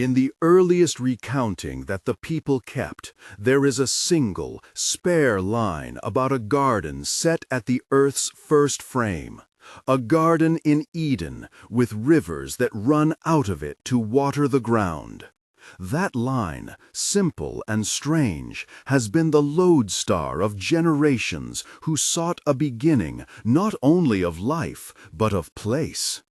In the earliest recounting that the people kept, there is a single, spare line about a garden set at the earth's first frame, a garden in Eden with rivers that run out of it to water the ground. That line, simple and strange, has been the lodestar of generations who sought a beginning not only of life, but of place.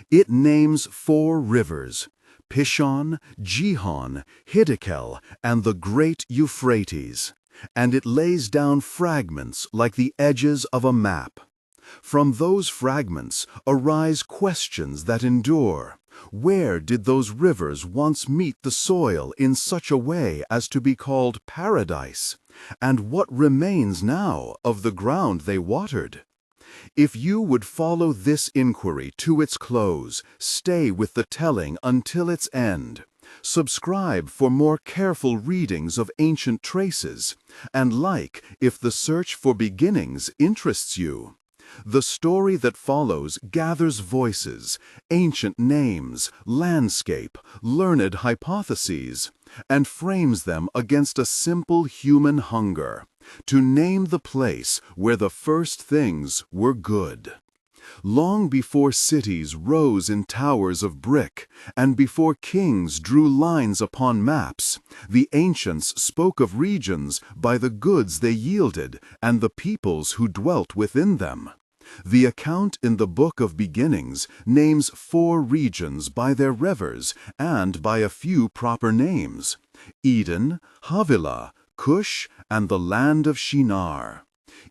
It names 4 rivers: Pishon, Gihon, Hiddekel, and the great Euphrates, and it lays down fragments like the edges of a map. From those fragments arise questions that endure. Where did those rivers once meet the soil in such a way as to be called paradise? And what remains now of the ground they watered? If you would follow this inquiry to its close, stay with the telling until its end. Subscribe for more careful readings of ancient traces, and like if the search for beginnings interests you. The story that follows gathers voices, ancient names, landscape, learned hypotheses, and frames them against a simple human hunger, to name the place where the first things were good. Long before cities rose in towers of brick, and before kings drew lines upon maps, the ancients spoke of regions by the goods they yielded and the peoples who dwelt within them. The account in the Book of Beginnings names 4 regions by their rivers and by a few proper names: Eden, Havilah, Cush, and the land of Shinar.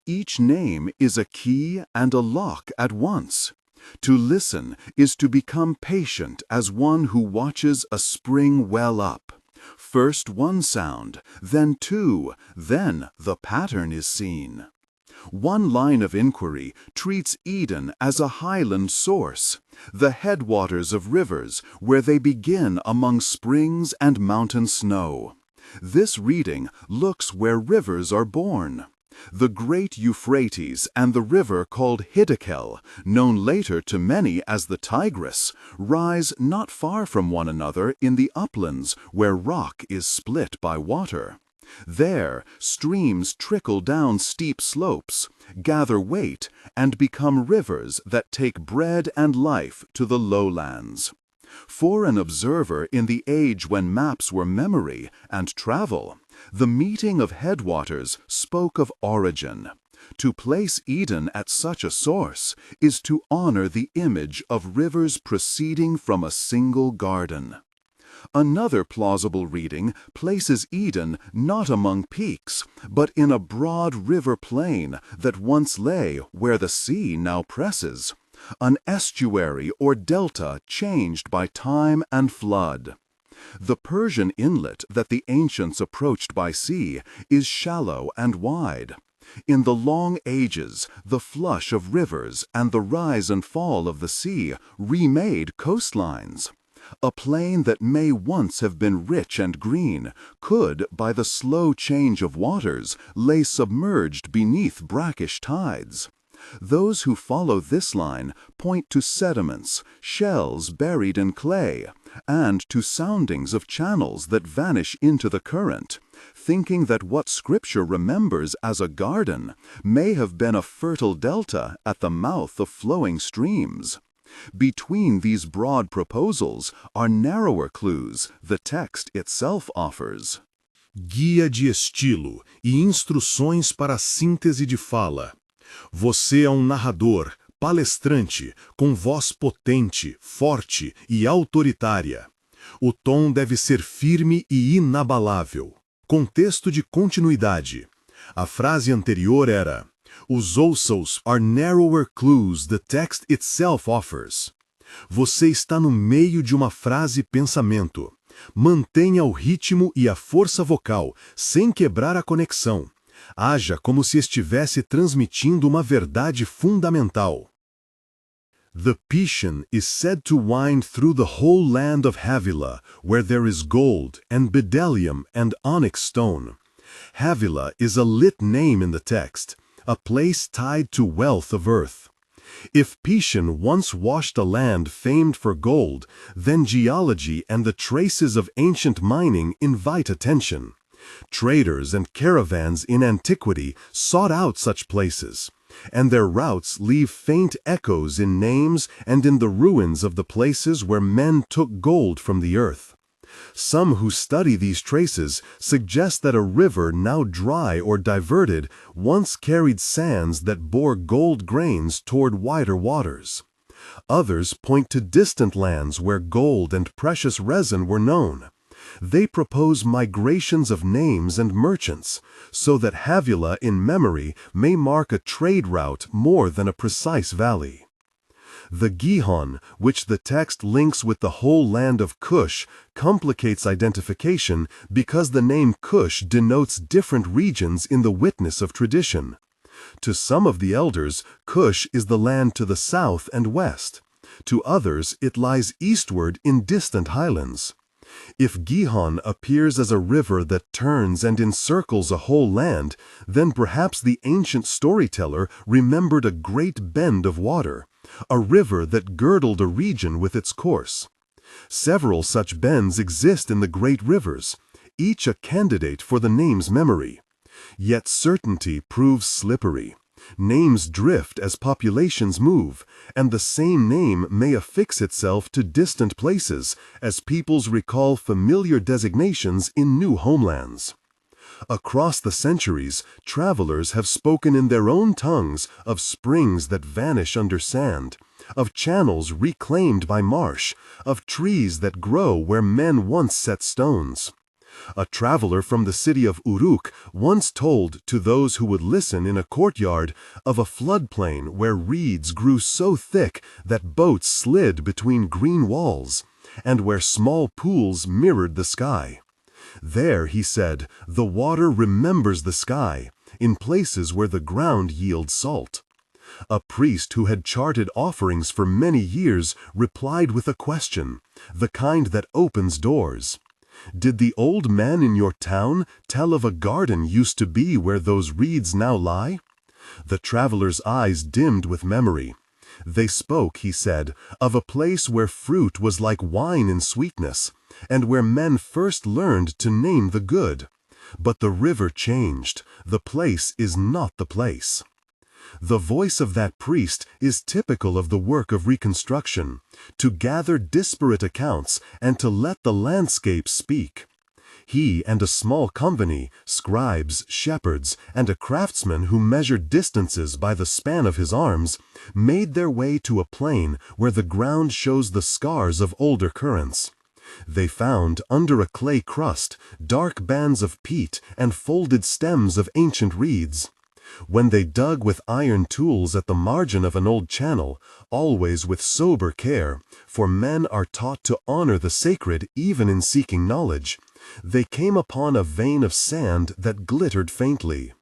Each name is a key and a lock at once. To listen is to become patient as one who watches a spring well up. First one sound, then 2, then the pattern is seen. One line of inquiry treats Eden as a highland source, the headwaters of rivers where they begin among springs and mountain snow. This reading looks where rivers are born. The great Euphrates and the river called Hiddekel, known later to many as the Tigris, rise not far from one another in the uplands where rock is split by water. There, streams trickle down steep slopes, gather weight, and become rivers that take bread and life to the lowlands. For an observer in the age when maps were memory and travel, the meeting of headwaters spoke of origin. To place Eden at such a source is to honor the image of rivers proceeding from a single garden. Another plausible reading places Eden not among peaks, but in a broad river plain that once lay where the sea now presses, an estuary or delta changed by time and flood. The Persian inlet that the ancients approached by sea is shallow and wide. In the long ages, the flush of rivers and the rise and fall of the sea remade coastlines. A plain that may once have been rich and green could, by the slow change of waters, lay submerged beneath brackish tides. Those who follow this line point to sediments, shells buried in clay, and to soundings of channels that vanish into the current, thinking that what Scripture remembers as a garden may have been a fertile delta at the mouth of flowing streams. Between these broad proposals are narrower clues the text itself offers. Guia de estilo e instruções para a síntese de fala. Você é um narrador, palestrante, com voz potente, forte e autoritária. O tom deve ser firme e inabalável. Contexto de continuidade. A frase anterior era: Os ouços are narrower clues the text itself offers. Você está no meio de uma frase-pensamento. Mantenha o ritmo e a força vocal, sem quebrar a conexão. Haja como se estivesse transmitindo uma verdade fundamental. The Pishon is said to wind through the whole land of Havilah, where there is gold, and bdellium, and onyx stone. Havilah is a lit name in the text, a place tied to wealth of earth. If Pishon once washed a land famed for gold, then geology and the traces of ancient mining invite attention. Traders and caravans in antiquity sought out such places, and their routes leave faint echoes in names and in the ruins of the places where men took gold from the earth. Some who study these traces suggest that a river now dry or diverted once carried sands that bore gold grains toward wider waters. Others point to distant lands where gold and precious resin were known. They propose migrations of names and merchants, so that Havilah in memory may mark a trade route more than a precise valley. The Gihon, which the text links with the whole land of Cush, complicates identification because the name Cush denotes different regions in the witness of tradition. To some of the elders, Cush is the land to the south and west. To others, it lies eastward in distant highlands. If Gihon appears as a river that turns and encircles a whole land, then perhaps the ancient storyteller remembered a great bend of water, a river that girdled a region with its course. Several such bends exist in the great rivers, each a candidate for the name's memory. Yet certainty proves slippery. Names drift as populations move, and the same name may affix itself to distant places as peoples recall familiar designations in new homelands. Across the centuries, travelers have spoken in their own tongues of springs that vanish under sand, of channels reclaimed by marsh, of trees that grow where men once set stones. A traveler from the city of Uruk once told to those who would listen in a courtyard of a floodplain where reeds grew so thick that boats slid between green walls, and where small pools mirrored the sky. There, he said, the water remembers the sky, in places where the ground yields salt. A priest who had charted offerings for many years replied with a question, the kind that opens doors. Did the old man in your town tell of a garden used to be where those reeds now lie? The traveler's eyes dimmed with memory. They spoke, he said, of a place where fruit was like wine in sweetness, and where men first learned to name the good. But the river changed. The place is not the place. The voice of that priest is typical of the work of reconstruction, to gather disparate accounts and to let the landscape speak. He and a small company, scribes, shepherds, and a craftsman who measured distances by the span of his arms, made their way to a plain where the ground shows the scars of older currents. They found, under a clay crust, dark bands of peat and folded stems of ancient reeds. When they dug with iron tools at the margin of an old channel, always with sober care, for men are taught to honor the sacred even in seeking knowledge, they came upon a vein of sand that glittered faintly.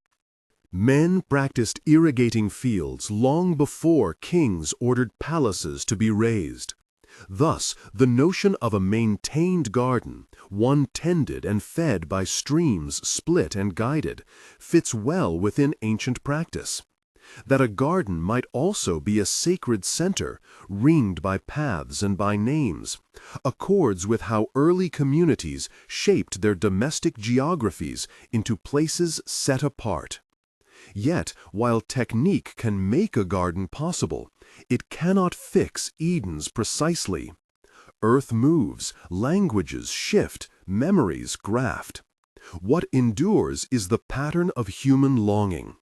Men practiced irrigating fields long before kings ordered palaces to be raised. Thus, the notion of a maintained garden, one tended and fed by streams split and guided, fits well within ancient practice. That a garden might also be a sacred center, ringed by paths and by names, accords with how early communities shaped their domestic geographies into places set apart. Yet, while technique can make a garden possible, it cannot fix Edens precisely. Earth moves, languages shift, memories graft. What endures is the pattern of human longing,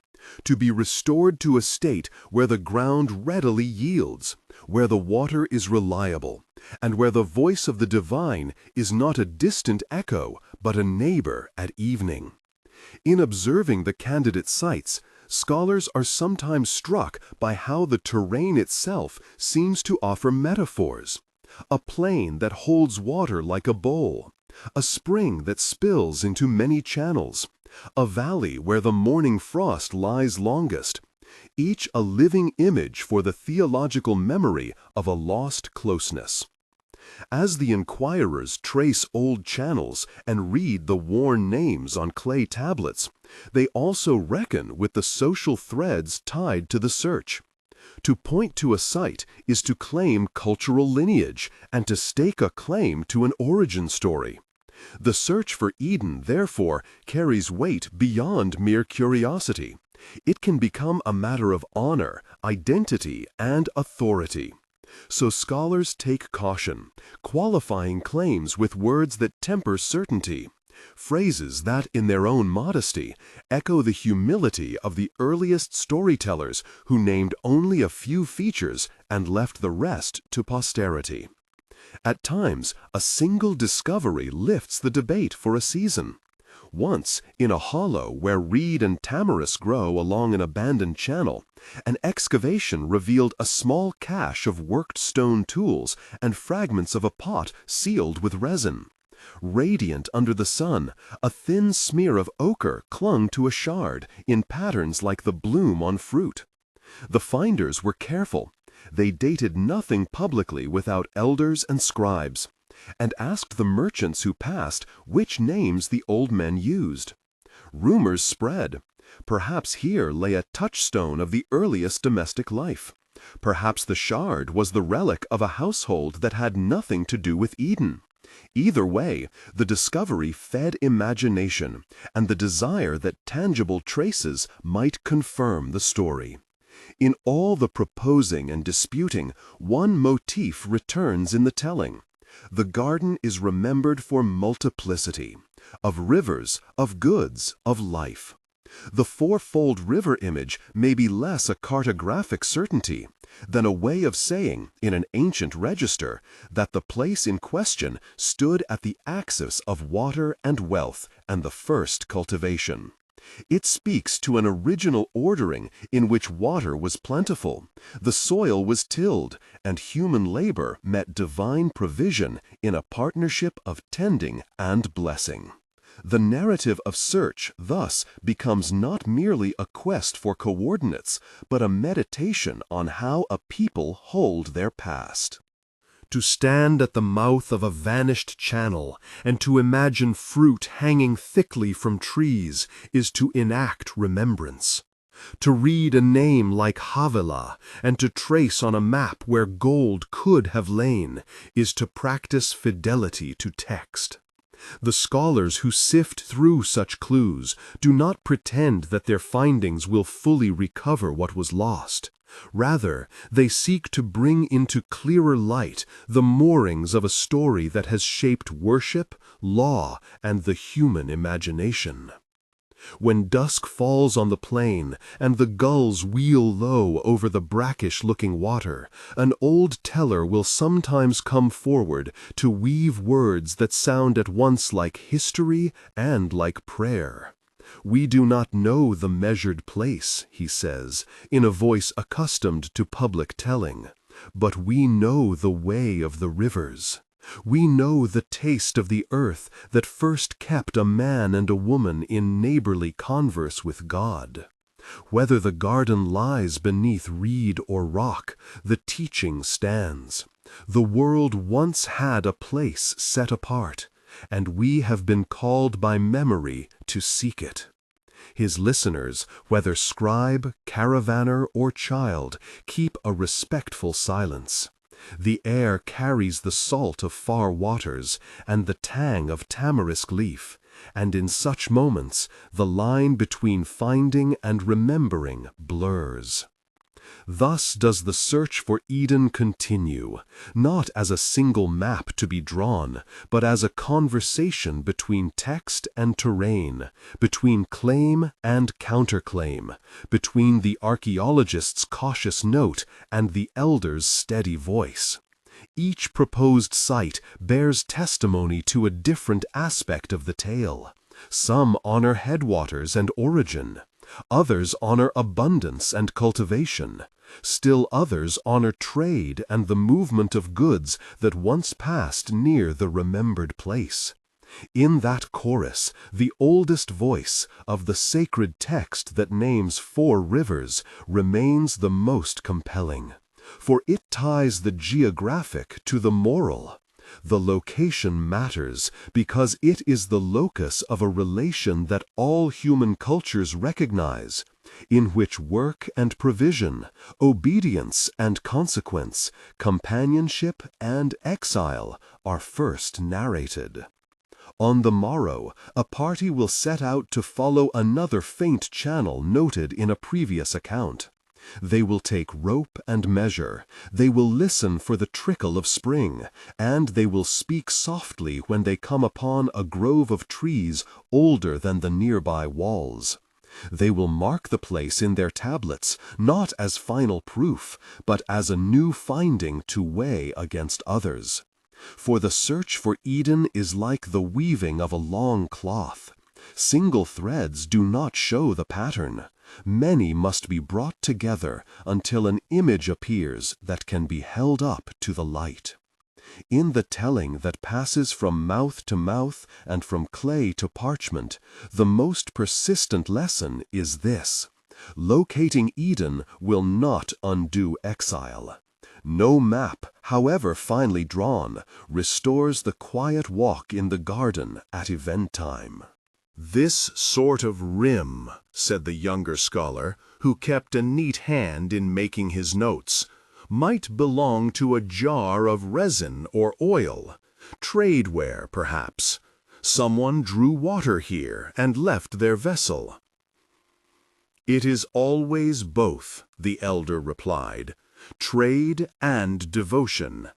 to be restored to a state where the ground readily yields, where the water is reliable, and where the voice of the divine is not a distant echo, but a neighbor at evening. In observing the candidate sites, scholars are sometimes struck by how the terrain itself seems to offer metaphors. A plain that holds water like a bowl, a spring that spills into many channels, a valley where the morning frost lies longest, each a living image for the theological memory of a lost closeness. As the inquirers trace old channels and read the worn names on clay tablets, they also reckon with the social threads tied to the search. To point to a site is to claim cultural lineage and to stake a claim to an origin story. The search for Eden, therefore, carries weight beyond mere curiosity. It can become a matter of honor, identity, and authority. So scholars take caution, qualifying claims with words that temper certainty, phrases that, in their own modesty, echo the humility of the earliest storytellers who named only a few features and left the rest to posterity. At times, a single discovery lifts the debate for a season. Once, in a hollow where reed and tamarisk grow along an abandoned channel, an excavation revealed a small cache of worked stone tools and fragments of a pot sealed with resin. Radiant under the sun, a thin smear of ochre clung to a shard in patterns like the bloom on fruit. The finders were careful. They dated nothing publicly without elders and scribes, and asked the merchants who passed which names the old men used. Rumors spread. Perhaps here lay a touchstone of the earliest domestic life. Perhaps the shard was the relic of a household that had nothing to do with Eden. Either way, the discovery fed imagination and the desire that tangible traces might confirm the story. In all the proposing and disputing, one motif returns in the telling. The garden is remembered for multiplicity, of rivers, of goods, of life. The fourfold river image may be less a cartographic certainty than a way of saying, in an ancient register, that the place in question stood at the axis of water and wealth and the first cultivation. It speaks to an original ordering in which water was plentiful, the soil was tilled, and human labor met divine provision in a partnership of tending and blessing. The narrative of search, thus, becomes not merely a quest for coordinates, but a meditation on how a people hold their past. To stand at the mouth of a vanished channel and to imagine fruit hanging thickly from trees is to enact remembrance. To read a name like Havilah and to trace on a map where gold could have lain is to practice fidelity to text. The scholars who sift through such clues do not pretend that their findings will fully recover what was lost. Rather, they seek to bring into clearer light the moorings of a story that has shaped worship, law, and the human imagination. When dusk falls on the plain and the gulls wheel low over the brackish-looking water, an old teller will sometimes come forward to weave words that sound at once like history and like prayer. "We do not know the measured place," he says, in a voice accustomed to public telling, "but we know the way of the rivers. We know the taste of the earth that first kept a man and a woman in neighborly converse with God. Whether the garden lies beneath reed or rock, the teaching stands. The world once had a place set apart, and we have been called by memory to seek it." His listeners, whether scribe, caravaner, or child, keep a respectful silence. The air carries the salt of far waters and the tang of tamarisk leaf, and in such moments the line between finding and remembering blurs. Thus does the search for Eden continue, not as a single map to be drawn, but as a conversation between text and terrain, between claim and counterclaim, between the archaeologist's cautious note and the elder's steady voice. Each proposed site bears testimony to a different aspect of the tale. Some honor headwaters and origin. Others honor abundance and cultivation. Still others honor trade and the movement of goods that once passed near the remembered place. In that chorus, the oldest voice of the sacred text that names 4 rivers remains the most compelling, for it ties the geographic to the moral. The location matters because it is the locus of a relation that all human cultures recognize. in which work and provision, obedience and consequence, companionship and exile are first narrated. On the morrow, a party will set out to follow another faint channel noted in a previous account. They will take rope and measure, they will listen for the trickle of spring, and they will speak softly when they come upon a grove of trees older than the nearby walls. They will mark the place in their tablets, not as final proof, but as a new finding to weigh against others. For the search for Eden is like the weaving of a long cloth. Single threads do not show the pattern. Many must be brought together until an image appears that can be held up to the light. In the telling that passes from mouth to mouth and from clay to parchment, the most persistent lesson is this: locating Eden will not undo exile. No map, however finely drawn, restores the quiet walk in the garden at event time. "This sort of rim," said the younger scholar, who kept a neat hand in making his notes, "might belong to a jar of resin or oil, tradeware perhaps. Someone drew water here and left their vessel." "It is always both," the elder replied, "trade and devotion.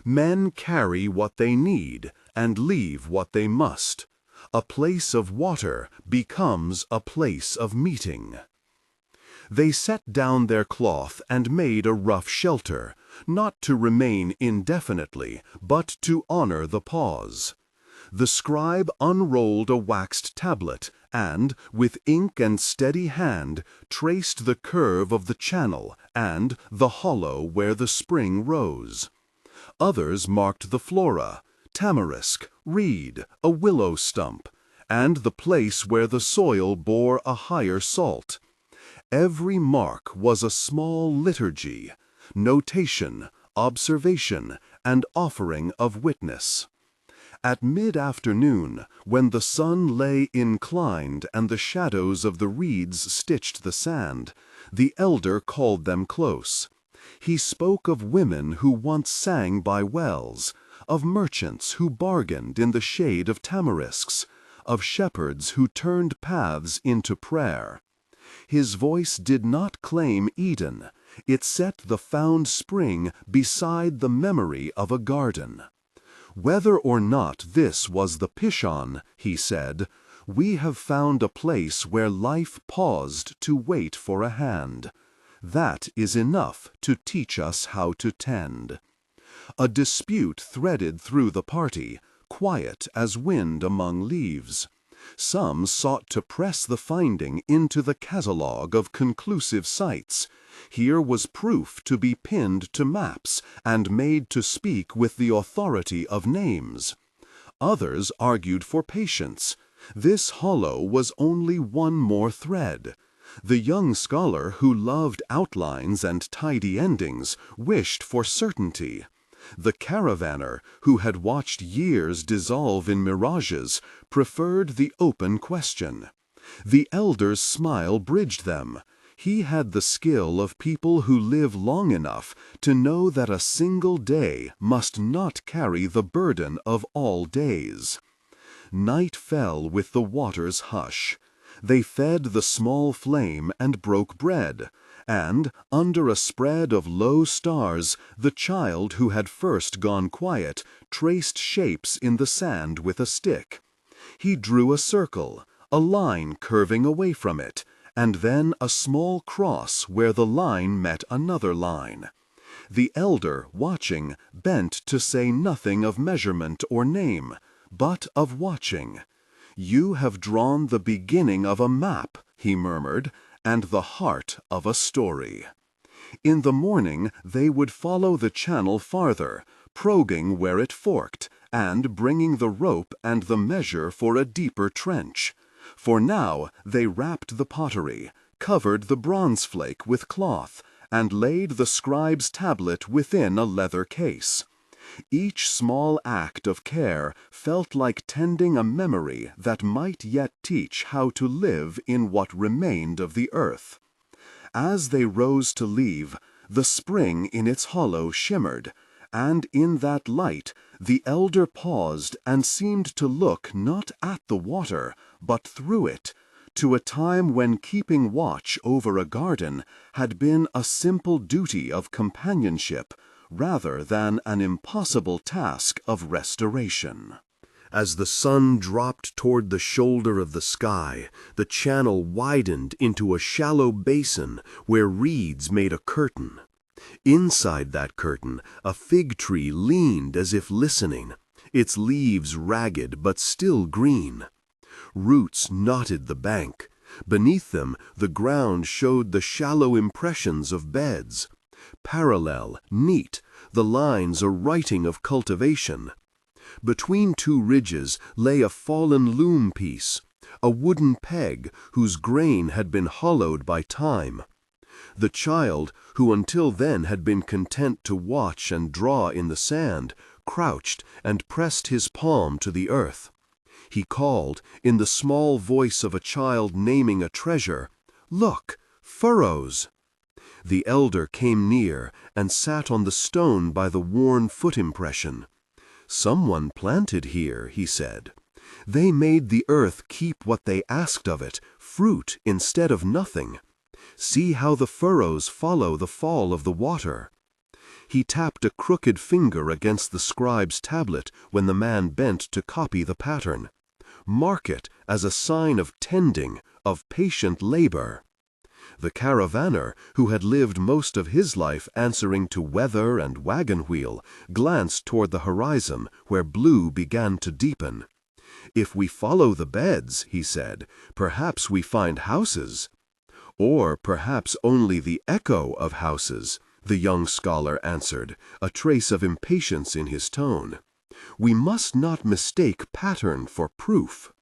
Men carry what they need and leave what they must. A place of water becomes a place of meeting." They set down their cloth and made a rough shelter, not to remain indefinitely, but to honor the pause. The scribe unrolled a waxed tablet and, with ink and steady hand, traced the curve of the channel and the hollow where the spring rose. Others marked the flora, tamarisk, reed, a willow stump, and the place where the soil bore a higher salt. Every mark was a small liturgy, notation, observation, and offering of witness. At mid-afternoon, when the sun lay inclined and the shadows of the reeds stitched the sand, the elder called them close. He spoke of women who once sang by wells, of merchants who bargained in the shade of tamarisks, of shepherds who turned paths into prayer. His voice did not claim Eden, it set the found spring beside the memory of a garden. "Whether or not this was the Pishon," he said, "we have found a place where life paused to wait for a hand. That is enough to teach us how to tend." A dispute threaded through the party, quiet as wind among leaves. Some sought to press the finding into the catalogue of conclusive sites. Here was proof to be pinned to maps and made to speak with the authority of names. Others argued for patience. This hollow was only one more thread. The young scholar who loved outlines and tidy endings wished for certainty. The caravaner, who had watched years dissolve in mirages, preferred the open question. The elder's smile bridged them. He had the skill of people who live long enough to know that a single day must not carry the burden of all days. Night fell with the water's hush. They fed the small flame and broke bread, and, under a spread of low stars, the child who had first gone quiet traced shapes in the sand with a stick. He drew a circle, a line curving away from it, and then a small cross where the line met another line. The elder, watching, bent to say nothing of measurement or name, but of watching. "You have drawn the beginning of a map," he murmured, "and the heart of a story." In the morning they would follow the channel farther, probing where it forked, and bringing the rope and the measure for a deeper trench. For now they wrapped the pottery, covered the bronze flake with cloth, and laid the scribe's tablet within a leather case. Each small act of care felt like tending a memory that might yet teach how to live in what remained of the earth. As they rose to leave, the spring in its hollow shimmered, and in that light the elder paused and seemed to look not at the water, but through it, to a time when keeping watch over a garden had been a simple duty of companionship rather than an impossible task of restoration. As the sun dropped toward the shoulder of the sky, the channel widened into a shallow basin where reeds made a curtain. Inside that curtain, a fig tree leaned as if listening, its leaves ragged but still green. Roots knotted the bank. Beneath them, the ground showed the shallow impressions of beds. Parallel, neat, the lines a writing of cultivation. Between two ridges lay a fallen loom piece, a wooden peg whose grain had been hollowed by time. The child, who until then had been content to watch and draw in the sand, crouched and pressed his palm to the earth. He called, in the small voice of a child naming a treasure, "Look, furrows!" The elder came near and sat on the stone by the worn foot impression. "Someone planted here," he said. "They made the earth keep what they asked of it, fruit instead of nothing. See how the furrows follow the fall of the water." He tapped a crooked finger against the scribe's tablet when the man bent to copy the pattern. "Mark it as a sign of tending, of patient labor." The caravaner, who had lived most of his life answering to weather and wagon wheel, glanced toward the horizon where blue began to deepen. "If we follow the beds," he said, "perhaps we find houses." "Or perhaps only the echo of houses," the young scholar answered, a trace of impatience in his tone. "We must not mistake pattern for proof."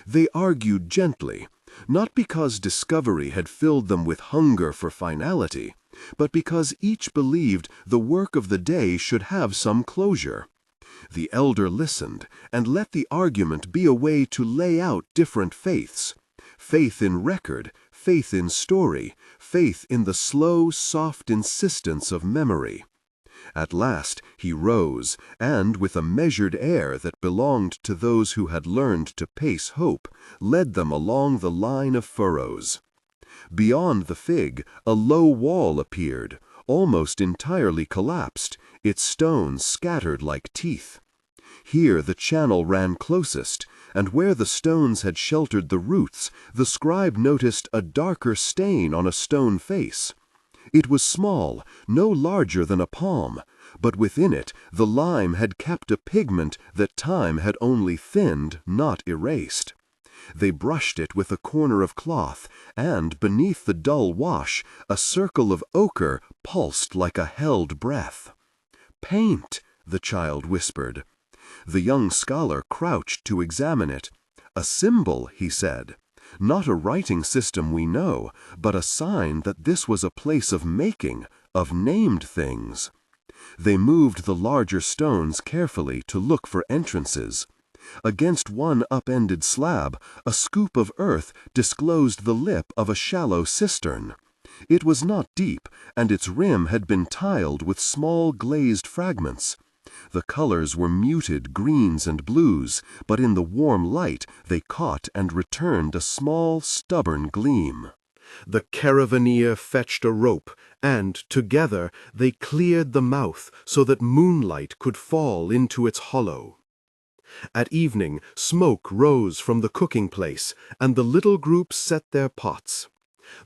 They argued gently, not because discovery had filled them with hunger for finality, but because each believed the work of the day should have some closure. The elder listened and let the argument be a way to lay out different faiths. Faith in record, faith in story, faith in the slow, soft insistence of memory. At last he rose, and with a measured air that belonged to those who had learned to pace hope, led them along the line of furrows. Beyond the fig, a low wall appeared, almost entirely collapsed, its stones scattered like teeth. Here the channel ran closest, and where the stones had sheltered the roots, the scribe noticed a darker stain on a stone face. It was small, no larger than a palm, but within it the lime had kept a pigment that time had only thinned, not erased. They brushed it with a corner of cloth, and beneath the dull wash a circle of ochre pulsed like a held breath. "Paint," the child whispered. The young scholar crouched to examine it. "A symbol," he said. "Not a writing system we know, but a sign that this was a place of making, of named things." They moved the larger stones carefully to look for entrances. Against one upended slab, a scoop of earth disclosed the lip of a shallow cistern. It was not deep, and its rim had been tiled with small glazed fragments. The colors were muted greens and blues, but in the warm light they caught and returned a small, stubborn gleam. The caravaneer fetched a rope, and, together, they cleared the mouth so that moonlight could fall into its hollow. At evening, smoke rose from the cooking place, and the little group set their pots.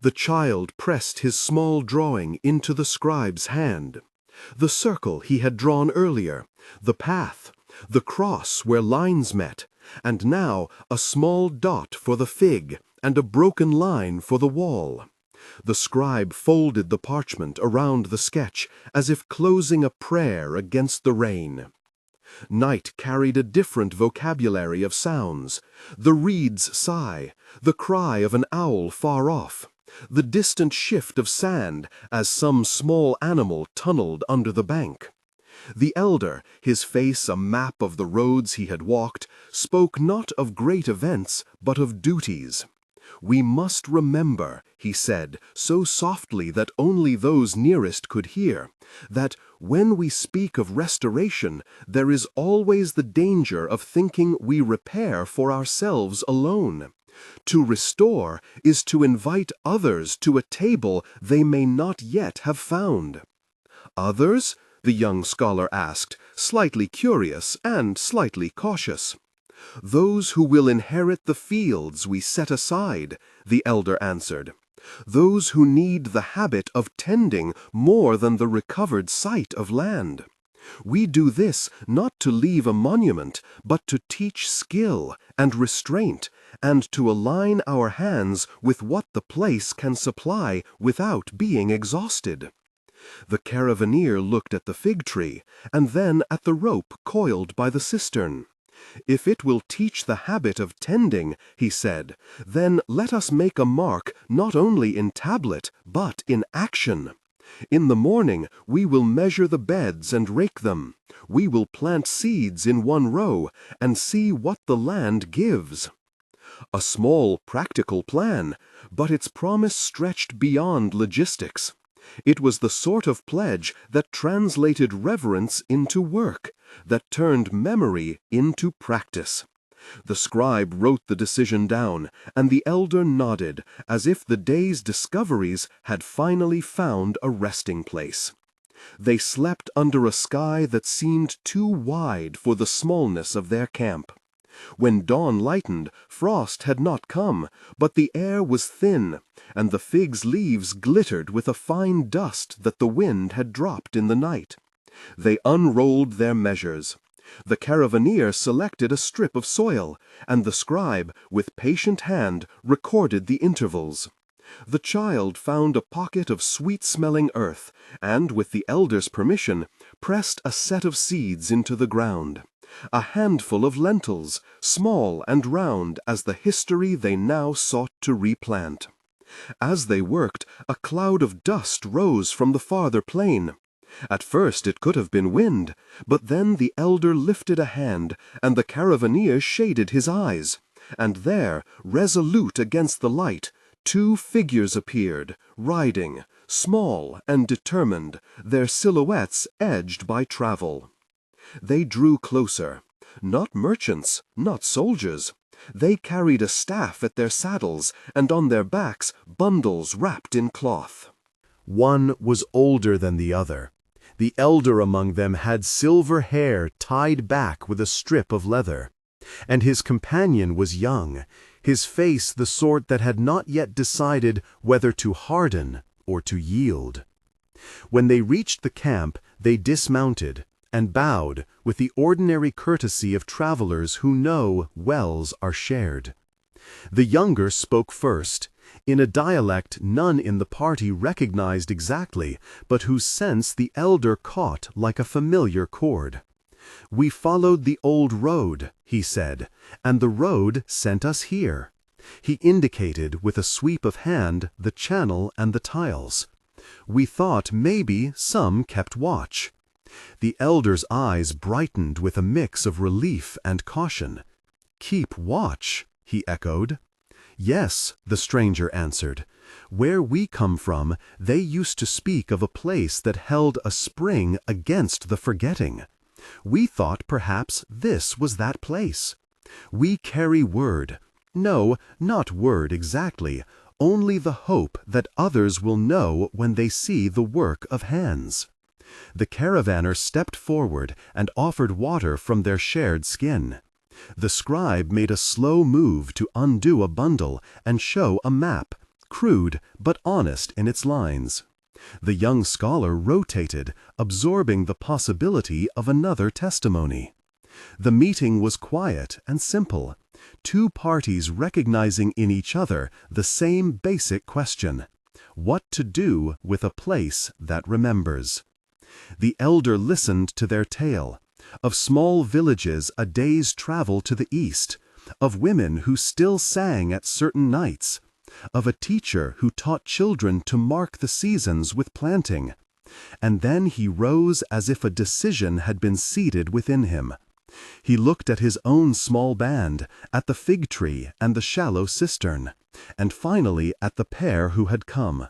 The child pressed his small drawing into the scribe's hand. The circle he had drawn earlier, the path, the cross where lines met, and now a small dot for the fig and a broken line for the wall. The scribe folded the parchment around the sketch as if closing a prayer against the rain. Night carried a different vocabulary of sounds: the reed's sigh, the cry of an owl far off, the distant shift of sand as some small animal tunneled under the bank. The elder, his face a map of the roads he had walked, spoke not of great events, but of duties. "We must remember," he said, so softly that only those nearest could hear, "that when we speak of restoration, there is always the danger of thinking we repair for ourselves alone. To restore is to invite others to a table they may not yet have found." "Others?" the young scholar asked, slightly curious and slightly cautious. "Those who will inherit the fields we set aside," the elder answered. "Those who need the habit of tending more than the recovered sight of land. We do this not to leave a monument, but to teach skill and restraint, and to align our hands with what the place can supply without being exhausted." The caravaneer looked at the fig tree, and then at the rope coiled by the cistern. "If it will teach the habit of tending," he said, "then let us make a mark not only in tablet, but in action. In the morning we will measure the beds and rake them. We will plant seeds in one row, and see what the land gives." A small, practical plan, but its promise stretched beyond logistics. It was the sort of pledge that translated reverence into work, that turned memory into practice. The scribe wrote the decision down, and the elder nodded, as if the day's discoveries had finally found a resting place. They slept under a sky that seemed too wide for the smallness of their camp. When dawn lightened, frost had not come, but the air was thin, and the fig's leaves glittered with a fine dust that the wind had dropped in the night. They unrolled their measures. The caravaneer selected a strip of soil, and the scribe, with patient hand, recorded the intervals. The child found a pocket of sweet-smelling earth, and, with the elder's permission, pressed a set of seeds into the ground. A handful of lentils, small and round as the history they now sought to replant. As they worked, a cloud of dust rose from the farther plain. At first it could have been wind, but then the elder lifted a hand, and the caravaneer shaded his eyes. And there, resolute against the light, two figures appeared, riding, small and determined, their silhouettes edged by travel. They drew closer. Not merchants, not soldiers. They carried a staff at their saddles, and on their backs bundles wrapped in cloth. One was older than the other. The elder among them had silver hair tied back with a strip of leather. And his companion was young, his face the sort that had not yet decided whether to harden or to yield. When they reached the camp, they dismounted and bowed with the ordinary courtesy of travelers who know wells are shared. The younger spoke first, in a dialect none in the party recognized exactly, but whose sense the elder caught like a familiar chord. "We followed the old road," he said, "and the road sent us here." He indicated with a sweep of hand the channel and the tiles. "We thought maybe some kept watch." The elder's eyes brightened with a mix of relief and caution. "Keep watch?" he echoed. "Yes," the stranger answered. "Where we come from, they used to speak of a place that held a spring against the forgetting. We thought perhaps this was that place. We carry word. No, not word exactly, only the hope that others will know when they see the work of hands." The caravaner stepped forward and offered water from their shared skin. The scribe made a slow move to undo a bundle and show a map, crude but honest in its lines. The young scholar rotated, absorbing the possibility of another testimony. The meeting was quiet and simple, two parties recognizing in each other the same basic question: what to do with a place that remembers. The elder listened to their tale, of small villages a day's travel to the east, of women who still sang at certain nights, of a teacher who taught children to mark the seasons with planting. And then he rose as if a decision had been seeded within him. He looked at his own small band, at the fig tree and the shallow cistern, and finally at the pair who had come.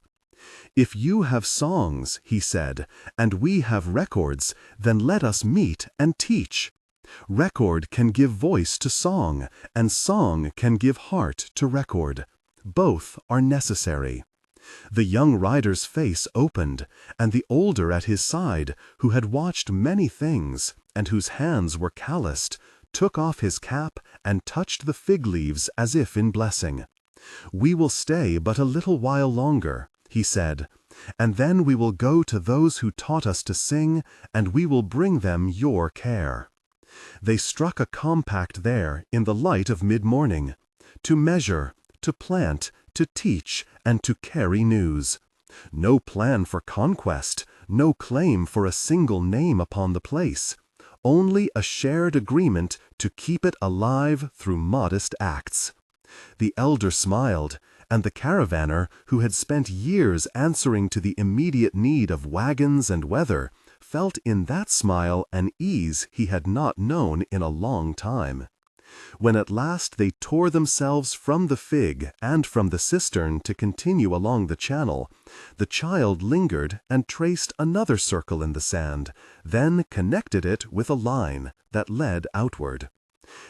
"If you have songs," he said, "and we have records, then let us meet and teach. Record can give voice to song, and song can give heart to record. Both are necessary." The young rider's face opened, and the older at his side, who had watched many things, and whose hands were calloused, took off his cap and touched the fig leaves as if in blessing. "We will stay but a little while longer," he said, "and then we will go to those who taught us to sing, and we will bring them your care." They struck a compact there in the light of mid-morning, to measure, to plant, to teach, and to carry news. No plan for conquest, no claim for a single name upon the place, only a shared agreement to keep it alive through modest acts. The elder smiled, and the caravaner, who had spent years answering to the immediate need of wagons and weather, felt in that smile an ease he had not known in a long time. When at last they tore themselves from the fig and from the cistern to continue along the channel, the child lingered and traced another circle in the sand, then connected it with a line that led outward.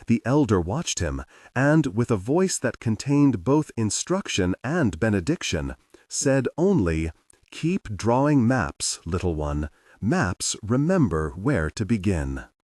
The elder watched him, and with a voice that contained both instruction and benediction, said only, "Keep drawing maps, little one. Maps remember where to begin."